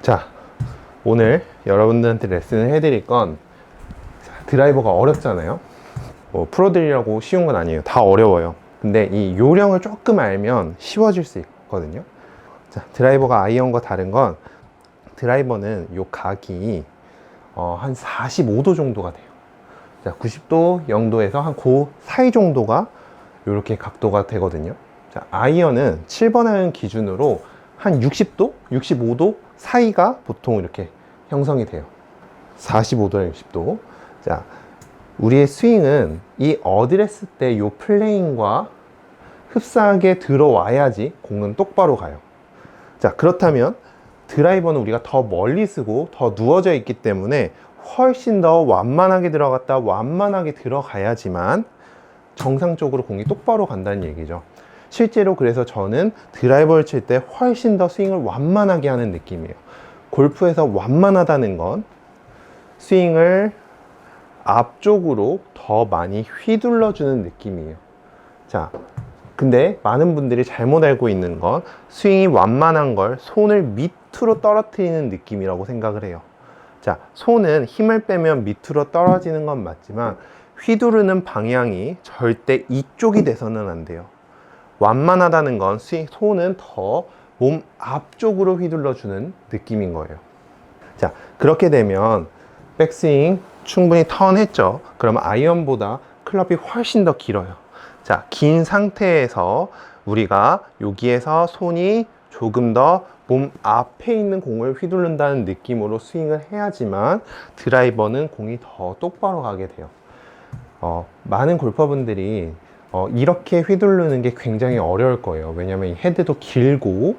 자, 오늘 여러분들한테 레슨을 해드릴 건 드라이버가 어렵잖아요. 뭐 프로들이라고 쉬운 건 아니에요. 다 어려워요. 근데 이 요령을 조금 알면 쉬워질 수 있거든요. 자, 드라이버가 아이언과 다른 건 드라이버는 요 각이 한 45도 정도가 돼요. 자, 90도, 0도에서 한 그 사이 정도가 이렇게 각도가 되거든요. 자, 아이언은 7번 아이언 기준으로 한 60도, 65도 사이가 보통 이렇게 형성이 돼요. 45도랑 60도. 자, 우리의 스윙은 이 어드레스 때 이 플레인과 흡사하게 들어와야지 공은 똑바로 가요. 자, 그렇다면 드라이버는 우리가 더 멀리 쓰고 더 누워져 있기 때문에 훨씬 더 완만하게 들어갔다 완만하게 들어가야지만 정상적으로 공이 똑바로 간다는 얘기죠. 실제로 그래서 저는 드라이버를 칠 때 훨씬 더 스윙을 완만하게 하는 느낌이에요. 골프에서 완만하다는 건 스윙을 앞쪽으로 더 많이 휘둘러 주는 느낌이에요. 자, 근데 많은 분들이 잘못 알고 있는 건 스윙이 완만한 걸 손을 밑으로 떨어뜨리는 느낌이라고 생각을 해요. 자, 손은 힘을 빼면 밑으로 떨어지는 건 맞지만 휘두르는 방향이 절대 이쪽이 돼서는 안 돼요. 완만하다는 건 손은 더 몸 앞쪽으로 휘둘러 주는 느낌인 거예요. 자, 그렇게 되면 백스윙 충분히 턴했죠. 그러면 아이언보다 클럽이 훨씬 더 길어요. 자, 긴 상태에서 우리가 여기에서 손이 조금 더 몸 앞에 있는 공을 휘두른다는 느낌으로 스윙을 해야지만 드라이버는 공이 더 똑바로 가게 돼요. 많은 골퍼분들이 이렇게 휘두르는 게 굉장히 어려울 거예요. 왜냐하면 이 헤드도 길고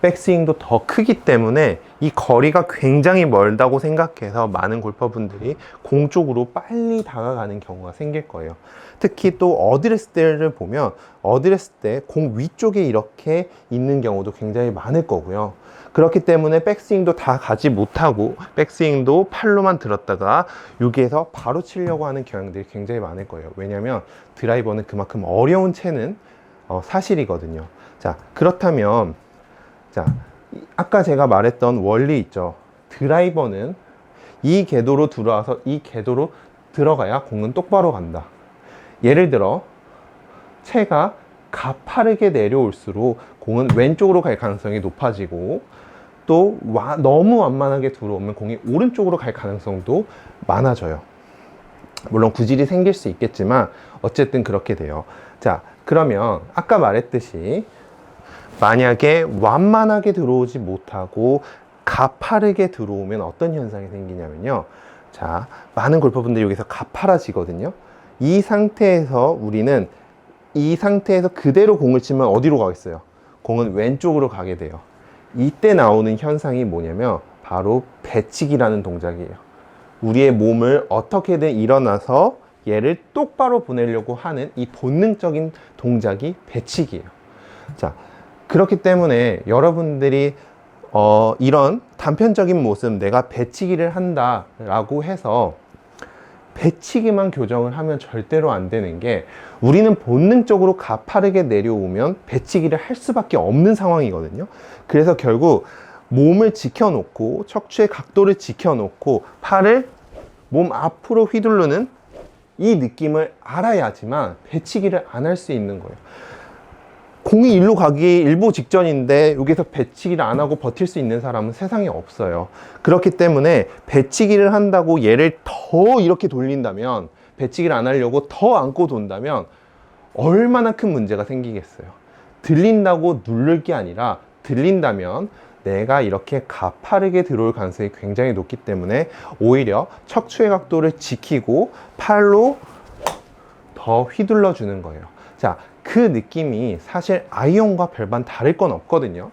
백스윙도 더 크기 때문에 이 거리가 굉장히 멀다고 생각해서 많은 골퍼분들이 공 쪽으로 빨리 다가가는 경우가 생길 거예요. 특히 또 어드레스 때를 보면 어드레스 때 공 위쪽에 이렇게 있는 경우도 굉장히 많을 거고요. 그렇기 때문에 백스윙도 다 가지 못하고 백스윙도 팔로만 들었다가 여기에서 바로 치려고 하는 경향들이 굉장히 많을 거예요. 왜냐하면 드라이버는 그만큼 어려운 채는 사실이거든요. 자, 그렇다면 자, 아까 제가 말했던 원리 있죠. 드라이버는 이 궤도로 들어와서 이 궤도로 들어가야 공은 똑바로 간다. 예를 들어 채가 가파르게 내려올수록 공은 왼쪽으로 갈 가능성이 높아지고 또 너무 완만하게 들어오면 공이 오른쪽으로 갈 가능성도 많아져요. 물론 구질이 생길 수 있겠지만 어쨌든 그렇게 돼요. 자, 그러면 아까 말했듯이 만약에 완만하게 들어오지 못하고 가파르게 들어오면 어떤 현상이 생기냐면요. 자, 많은 골퍼분들이 여기서 가파라지거든요. 이 상태에서 우리는 이 상태에서 그대로 공을 치면 어디로 가겠어요? 공은 왼쪽으로 가게 돼요. 이때 나오는 현상이 뭐냐면 바로 배치기라는 동작이에요. 우리의 몸을 어떻게든 일어나서 얘를 똑바로 보내려고 하는 이 본능적인 동작이 배치기예요. 자, 그렇기 때문에 여러분들이 이런 단편적인 모습, 내가 배치기를 한다 라고 해서 배치기만 교정을 하면 절대로 안 되는 게 우리는 본능적으로 가파르게 내려오면 배치기를 할 수밖에 없는 상황이거든요. 그래서 결국 몸을 지켜놓고 척추의 각도를 지켜놓고 팔을 몸 앞으로 휘두르는 이 느낌을 알아야지만 배치기를 안 할 수 있는 거예요. 공이 일로 가기 일보 직전인데 여기서 배치기를 안 하고 버틸 수 있는 사람은 세상에 없어요. 그렇기 때문에 배치기를 한다고 얘를 더 이렇게 돌린다면, 배치기를 안 하려고 더 안고 돈다면 얼마나 큰 문제가 생기겠어요. 들린다고 누를 게 아니라 들린다면 내가 이렇게 가파르게 들어올 가능성이 굉장히 높기 때문에 오히려 척추의 각도를 지키고 팔로 더 휘둘러 주는 거예요. 자, 그 느낌이 사실 아이언과 별반 다를 건 없거든요.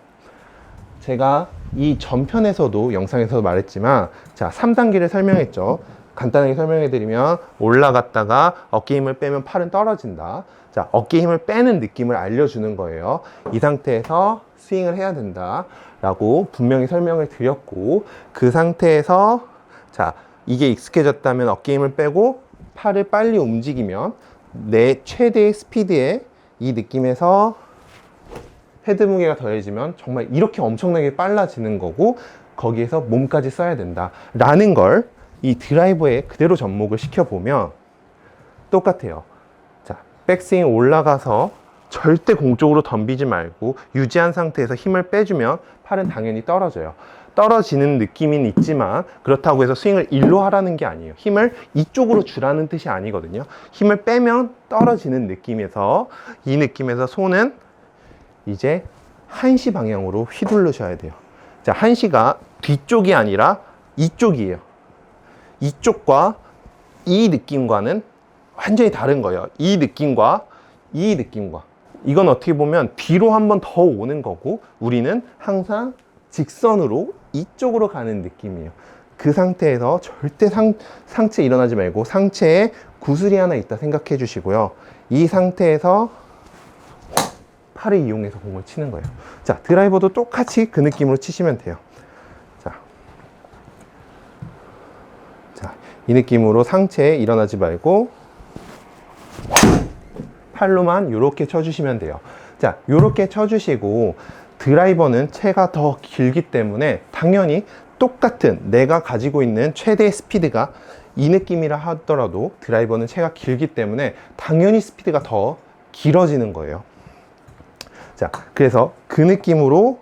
제가 이 전편에서도 영상에서도 말했지만, 자, 3단계를 설명했죠. 간단하게 설명해 드리면 올라갔다가 어깨 힘을 빼면 팔은 떨어진다. 자, 어깨 힘을 빼는 느낌을 알려주는 거예요. 이 상태에서 스윙을 해야 된다 라고 분명히 설명을 드렸고, 그 상태에서 자, 이게 익숙해졌다면 어깨 힘을 빼고 팔을 빨리 움직이면 내 최대의 스피드에 이 느낌에서 헤드 무게가 더해지면 정말 이렇게 엄청나게 빨라지는 거고, 거기에서 몸까지 써야 된다 라는 걸 이 드라이버에 그대로 접목을 시켜보면 똑같아요. 자, 백스윙 올라가서 절대 공 쪽으로 덤비지 말고 유지한 상태에서 힘을 빼주면 팔은 당연히 떨어져요. 떨어지는 느낌은 있지만 그렇다고 해서 스윙을 일로 하라는 게 아니에요. 힘을 이쪽으로 주라는 뜻이 아니거든요. 힘을 빼면 떨어지는 느낌에서, 이 느낌에서 손은 이제 한시 방향으로 휘두르셔야 돼요. 자, 한시가 뒤쪽이 아니라 이쪽이에요. 이쪽과 이 느낌과는 완전히 다른 거예요. 이 느낌과 이 느낌과. 이건 어떻게 보면 뒤로 한 번 더 오는 거고, 우리는 항상 직선으로 이쪽으로 가는 느낌이에요. 그 상태에서 절대 상체 일어나지 말고 상체에 구슬이 하나 있다 생각해 주시고요. 이 상태에서 팔을 이용해서 공을 치는 거예요. 자, 드라이버도 똑같이 그 느낌으로 치시면 돼요. 자, 이 느낌으로 상체에 일어나지 말고 팔로만 이렇게 쳐주시면 돼요. 자, 이렇게 쳐주시고, 드라이버는 채가 더 길기 때문에 당연히 똑같은 내가 가지고 있는 최대 스피드가 이 느낌이라 하더라도 드라이버는 채가 길기 때문에 당연히 스피드가 더 길어지는 거예요. 자, 그래서 그 느낌으로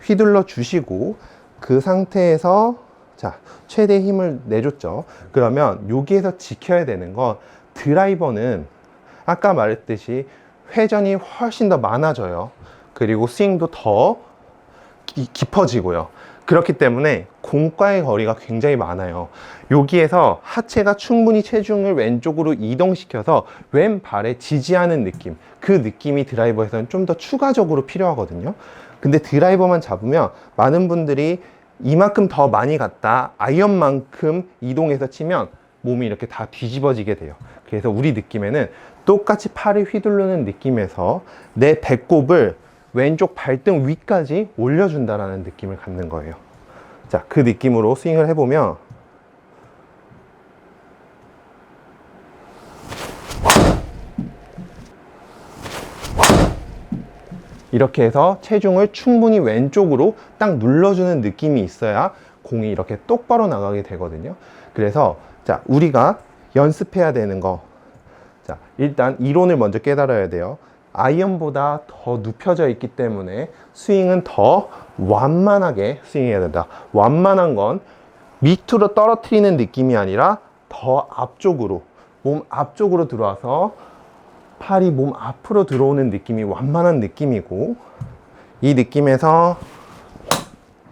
휘둘러 주시고, 그 상태에서 자, 최대 힘을 내줬죠. 그러면 여기에서 지켜야 되는 건, 드라이버는 아까 말했듯이 회전이 훨씬 더 많아져요. 그리고 스윙도 더 깊어지고요. 그렇기 때문에 공과의 거리가 굉장히 많아요. 여기에서 하체가 충분히 체중을 왼쪽으로 이동시켜서 왼발에 지지하는 느낌, 그 느낌이 드라이버에서는 좀 더 추가적으로 필요하거든요. 근데 드라이버만 잡으면 많은 분들이 이만큼 더 많이 갔다, 아이언만큼 이동해서 치면 몸이 이렇게 다 뒤집어지게 돼요. 그래서 우리 느낌에는 똑같이 팔을 휘두르는 느낌에서 내 배꼽을 왼쪽 발등 위까지 올려준다라는 느낌을 갖는 거예요. 자, 그 느낌으로 스윙을 해보면 이렇게 해서 체중을 충분히 왼쪽으로 딱 눌러주는 느낌이 있어야 공이 이렇게 똑바로 나가게 되거든요. 그래서 자, 우리가 연습해야 되는 거, 자, 일단 이론을 먼저 깨달아야 돼요. 아이언보다 더 눕혀져 있기 때문에 스윙은 더 완만하게 스윙해야 된다. 완만한 건 밑으로 떨어뜨리는 느낌이 아니라 더 앞쪽으로, 몸 앞쪽으로 들어와서 팔이 몸 앞으로 들어오는 느낌이 완만한 느낌이고, 이 느낌에서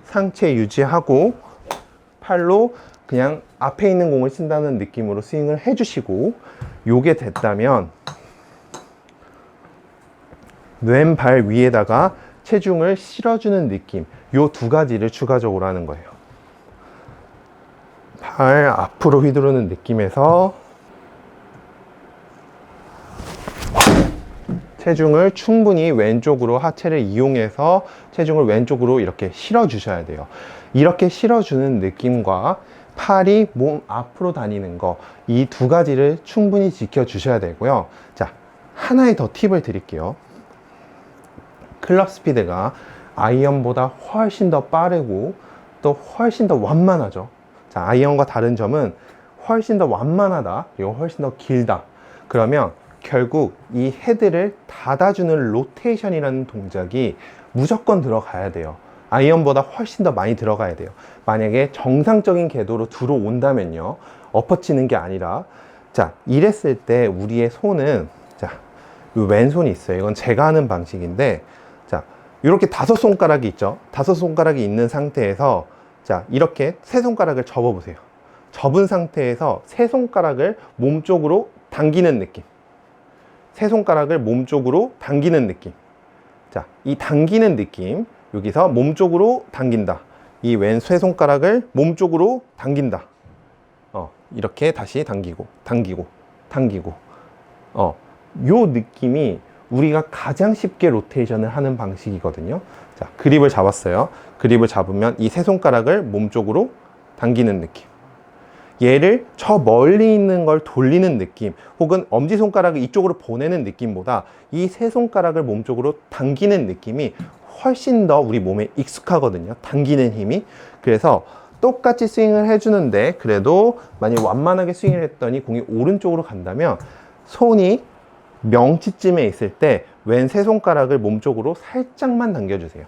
상체 유지하고 팔로 그냥 앞에 있는 공을 친다는 느낌으로 스윙을 해주시고, 요게 됐다면 왼발 위에다가 체중을 실어주는 느낌, 요 두 가지를 추가적으로 하는 거예요. 팔 앞으로 휘두르는 느낌에서 체중을 충분히 왼쪽으로, 하체를 이용해서 체중을 왼쪽으로 이렇게 실어 주셔야 돼요. 이렇게 실어 주는 느낌과 팔이 몸 앞으로 다니는 거, 이 두 가지를 충분히 지켜 주셔야 되고요. 자, 하나의 더 팁을 드릴게요. 클럽 스피드가 아이언보다 훨씬 더 빠르고 또 훨씬 더 완만하죠. 자, 아이언과 다른 점은 훨씬 더 완만하다, 그리고 훨씬 더 길다. 그러면 결국 이 헤드를 닫아주는 로테이션이라는 동작이 무조건 들어가야 돼요. 아이언보다 훨씬 더 많이 들어가야 돼요. 만약에 정상적인 궤도로 들어온다면요, 엎어치는 게 아니라, 자, 이랬을 때 우리의 손은, 자, 이 왼손이 있어요. 이건 제가 하는 방식인데, 자, 이렇게 5손가락이 있죠. 5손가락이 있는 상태에서, 자, 이렇게 3손가락을 접어 보세요. 접은 상태에서 3손가락을 몸쪽으로 당기는 느낌, 3손가락을 몸쪽으로 당기는 느낌. 자, 이 당기는 느낌, 여기서 몸쪽으로 당긴다, 이 왼 3손가락을 몸쪽으로 당긴다, 이렇게 다시 당기고 당기고 당기고, 요 느낌이 우리가 가장 쉽게 로테이션을 하는 방식이거든요. 자, 그립을 잡았어요. 그립을 잡으면 이 3손가락을 몸쪽으로 당기는 느낌, 얘를 저 멀리 있는 걸 돌리는 느낌, 혹은 엄지손가락을 이쪽으로 보내는 느낌보다 이 3손가락을 몸쪽으로 당기는 느낌이 훨씬 더 우리 몸에 익숙하거든요. 당기는 힘이. 그래서 똑같이 스윙을 해주는데 그래도 만약 완만하게 스윙을 했더니 공이 오른쪽으로 간다면 손이 명치쯤에 있을 때 왼 세 손가락을 몸쪽으로 살짝만 당겨주세요.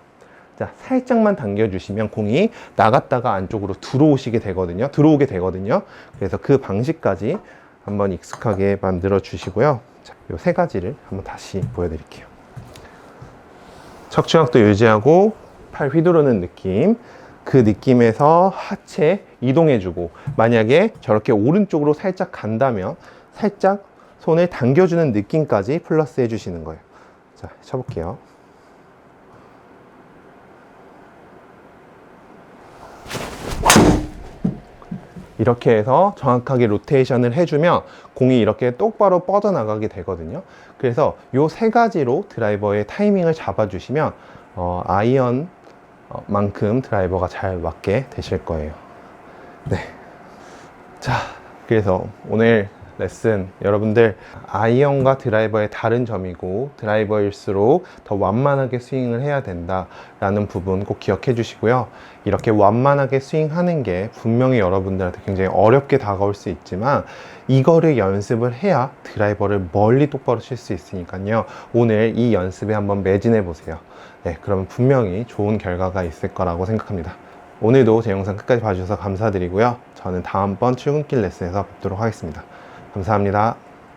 자, 살짝만 당겨주시면 공이 나갔다가 안쪽으로 들어오게 되거든요. 그래서 그 방식까지 한번 익숙하게 만들어 주시고요. 자, 요 세 가지를 한번 다시 보여드릴게요. 척추각도 유지하고 팔 휘두르는 느낌, 그 느낌에서 하체 이동해주고, 만약에 저렇게 오른쪽으로 살짝 간다면 살짝 손을 당겨주는 느낌까지 플러스 해주시는 거예요. 자, 쳐볼게요. 이렇게 해서 정확하게 로테이션을 해주면 공이 이렇게 똑바로 뻗어나가게 되거든요. 그래서 이 세 가지로 드라이버의 타이밍을 잡아주시면 아이언만큼 드라이버가 잘 맞게 되실 거예요. 네. 자, 그래서 오늘 레슨 여러분들 아이언과 드라이버의 다른 점이고 드라이버일수록 더 완만하게 스윙을 해야 된다라는 부분 꼭 기억해 주시고요. 이렇게 완만하게 스윙하는 게 분명히 여러분들한테 굉장히 어렵게 다가올 수 있지만 이거를 연습을 해야 드라이버를 멀리 똑바로 칠 수 있으니까요. 오늘 이 연습에 한번 매진해 보세요. 네, 그러면 분명히 좋은 결과가 있을 거라고 생각합니다. 오늘도 제 영상 끝까지 봐주셔서 감사드리고요. 저는 다음번 출근길 레슨에서 뵙도록 하겠습니다. 감사합니다.